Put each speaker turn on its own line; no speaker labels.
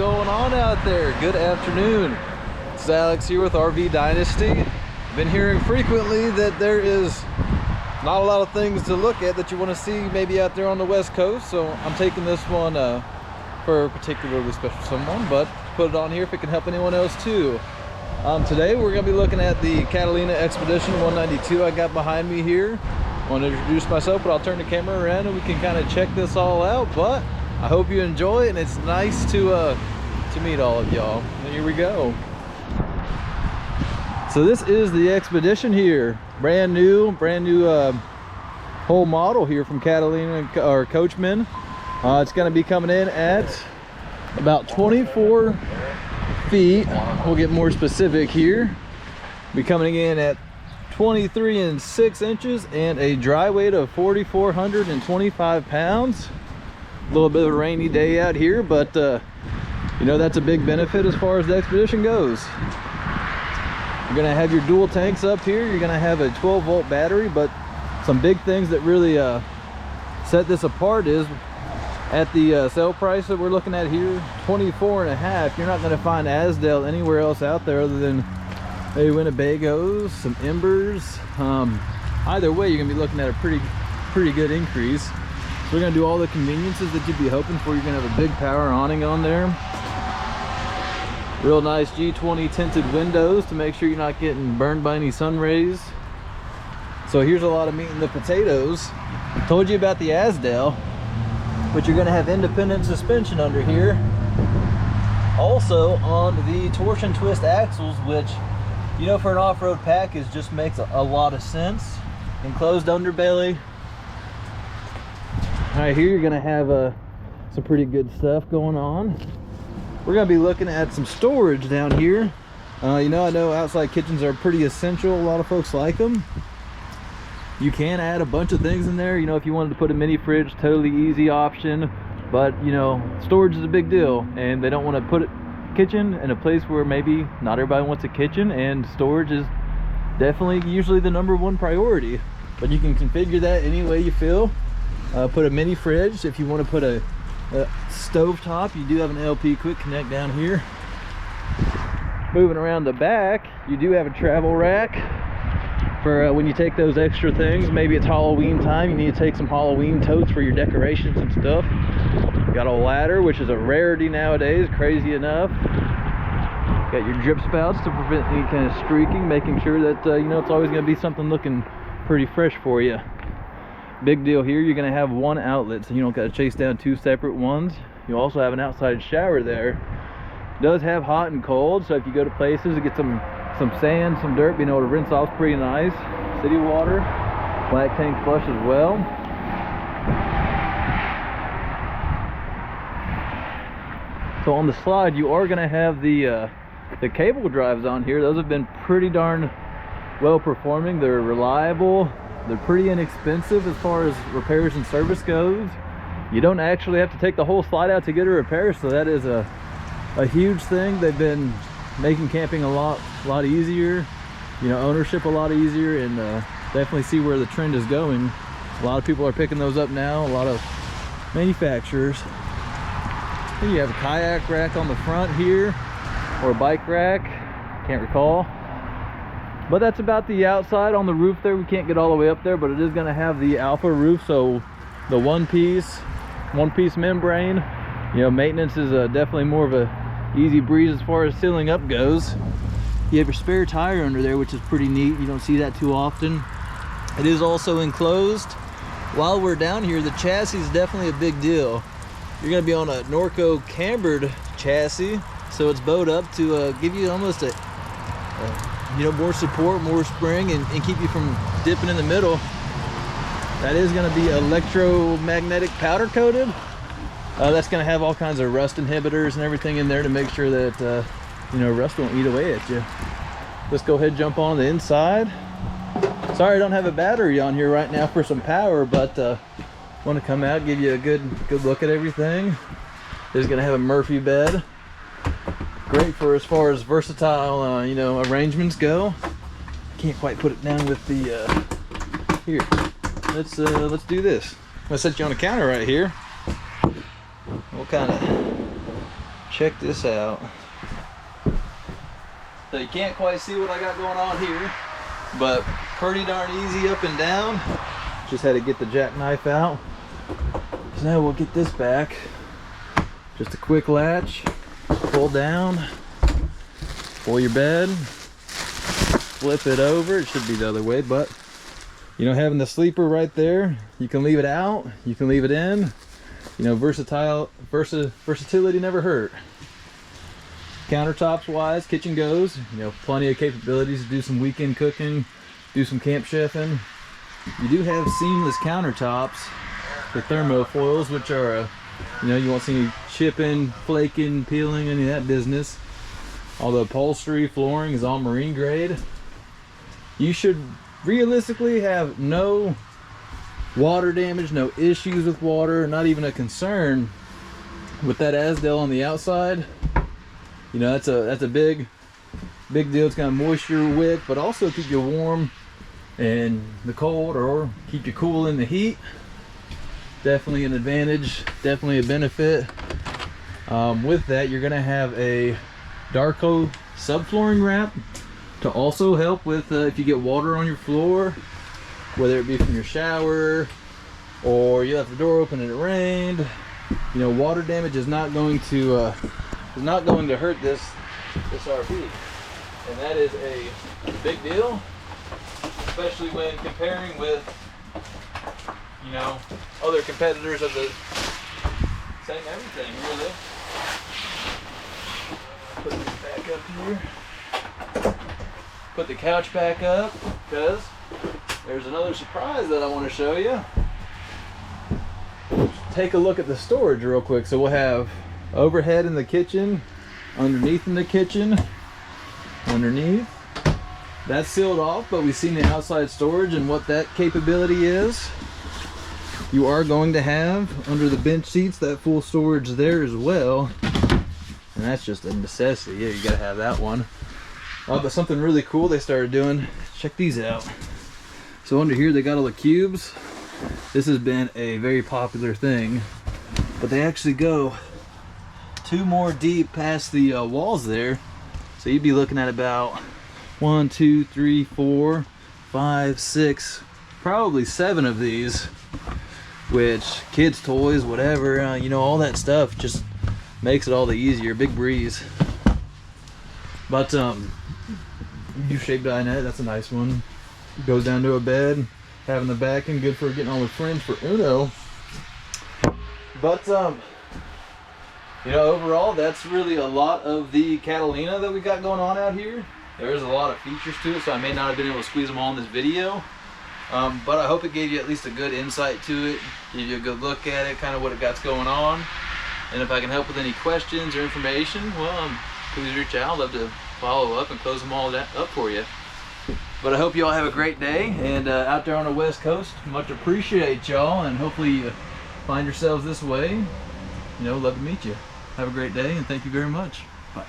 going on out there? Good afternoon. It's Alex here with RV Dynasty. I've been hearing frequently that there is not a lot of things to look at that you want to see maybe out there on the West Coast, so I'm taking this one for a particularly special someone, but put it on here if it can help anyone else too. Today we're going to be looking at the Catalina Expedition 192 I got behind me here. I want to introduce myself, but I'll turn the camera around and we can kind of check this all out. But I hope you enjoy it, and it's nice to meet all of y'all. Here we go. So this is the Expedition here, brand new whole model here from Catalina or Coachmen. It's going to be coming in at about 24 feet. We'll get more specific here. Be coming in at 23 6 and a dry weight of 4,425 pounds. A little bit of a rainy day out here, but you know, that's a big benefit as far as the Expedition goes. You're gonna have your dual tanks up here. You're gonna have a 12-volt battery, but some big things that really set this apart is at the sale price that we're looking at here, 24.5. You're not gonna find Azdel anywhere else out there other than maybe Winnebagos, some Embers. Either way, you're gonna be looking at a pretty good increase. So we're gonna do all the conveniences that you'd be hoping for. You're gonna have a big power awning on there. Real nice G20 tinted windows to make sure you're not getting burned by any sun rays. So here's a lot of meat in the potatoes. Told you about the Azdel, but you're gonna have independent suspension under here. Also on the torsion twist axles, which, you know, for an off-road package just makes a lot of sense. Enclosed underbelly. All right, here you're gonna have some pretty good stuff going on. We're gonna be looking at some storage down here. You know, I know outside kitchens are pretty essential. A lot of folks like them. You can add a bunch of things in there. You know, if you wanted to put a mini fridge, totally easy option. But you know, storage is a big deal, and they don't want to put it kitchen in a place where maybe not everybody wants a kitchen, and storage is definitely usually the #1 priority. But you can configure that any way you feel. Put a mini fridge. If you want to put a stove top, you do have an LP quick connect down here. Moving around the back, you do have a travel rack for when you take those extra things. Maybe it's Halloween time, you need to take some Halloween totes for your decorations and stuff. Got a ladder, which is a rarity nowadays, crazy enough. Got your drip spouts to prevent any kind of streaking, making sure that you know, it's always going to be something looking pretty fresh for you. Big deal here, you're going to have one outlet, so you don't got to chase down two separate ones. You also have an outside shower there. It does have hot and cold, so if you go to places to get some sand, some dirt, being able to rinse off pretty nice. City water, black tank flush as well. So on the slide, you are going to have the cable drives on here. Those have been pretty darn well performing. They're reliable. They're pretty inexpensive as far as repairs and service goes. You don't actually have to take the whole slide out to get a repair, so that is a huge thing. They've been making camping a lot easier, you know, ownership a lot easier, and definitely see where the trend is going. A lot of people are picking those up now, a lot of manufacturers. And you have a kayak rack on the front here, or a bike rack, can't recall. But that's about the outside. On the roof there, we can't get all the way up there, but it is going to have the alpha roof, so the one piece membrane. You know, maintenance is definitely more of a easy breeze as far as sealing up goes. You have your spare tire under there, which is pretty neat. You don't see that too often. It is also enclosed. While we're down here, the chassis is definitely a big deal. You're going to be on a Norco cambered chassis, so it's bowed up to give you almost a you know, more support, more spring, and keep you from dipping in the middle. That is going to be electromagnetic powder coated. That's going to have all kinds of rust inhibitors and everything in there to make sure that you know, rust won't eat away at you. Let's go ahead and jump on the inside. Sorry I don't have a battery on here right now for some power, but want to come out, give you a good look at everything. It's going to have a Murphy bed. Great for as far as versatile you know, arrangements go. Can't quite put it down with the here. Let's do this. I'm gonna set you on a counter right here. We'll kind of check this out. So you can't quite see what I got going on here, but pretty darn easy up and down. Just had to get the jackknife out. So now we'll get this back. Just a quick latch, pull down, pull your bed, flip it over. It should be the other way, but you know, having the sleeper right there, you can leave it out, you can leave it in. You know, versatility never hurt. Countertops wise, kitchen goes, you know, plenty of capabilities to do some weekend cooking, do some camp chefing. You do have seamless countertops with thermofoils, which are, you know, you won't see any chipping, flaking, peeling, any of that business. All the upholstery, flooring is all marine grade. You should realistically have no water damage, no issues with water, not even a concern with that Azdel on the outside. You know, that's a big deal. It's kind of moisture wick, but also keep you warm in the cold or keep you cool in the heat. Definitely an advantage, definitely a benefit. With that, you're gonna have a Darko subflooring wrap to also help with if you get water on your floor, whether it be from your shower or you left the door open and it rained. You know, water damage is not going to hurt this RV, and that is a big deal, especially when comparing with, you know, other competitors of the same everything, really. Put this back up here. Put the couch back up, because there's another surprise that I want to show you. Take a look at the storage real quick. So we'll have overhead in the kitchen, underneath in the kitchen, underneath. That's sealed off, but we've seen the outside storage and what that capability is. You are going to have under the bench seats that full storage there as well, and that's just a necessity. Yeah, you gotta have that one. But something really cool they started doing, check these out. So under here they got all the cubes. This has been a very popular thing, but they actually go 2 more deep past the walls there. So you'd be looking at about 1, 2, 3, 4, 5, 6, probably 7 of these, which kids toys, whatever, you know, all that stuff just makes it all the easier. Big breeze. But U-shaped dinette, that's a nice one. Goes down to a bed, having the backing, good for getting all the friends for Uno. But you know, overall, that's really a lot of the Catalina that we got going on out here. There's a lot of features to it, so I may not have been able to squeeze them all in this video. But I hope it gave you at least a good insight to it, give you a good look at it, kind of what it got going on. And if I can help with any questions or information, well, please reach out. I'd love to follow up and close them all up for you. But I hope you all have a great day, and out there on the West Coast, much appreciate y'all, and hopefully you find yourselves this way. You know, love to meet you. Have a great day, and thank you very much. Bye.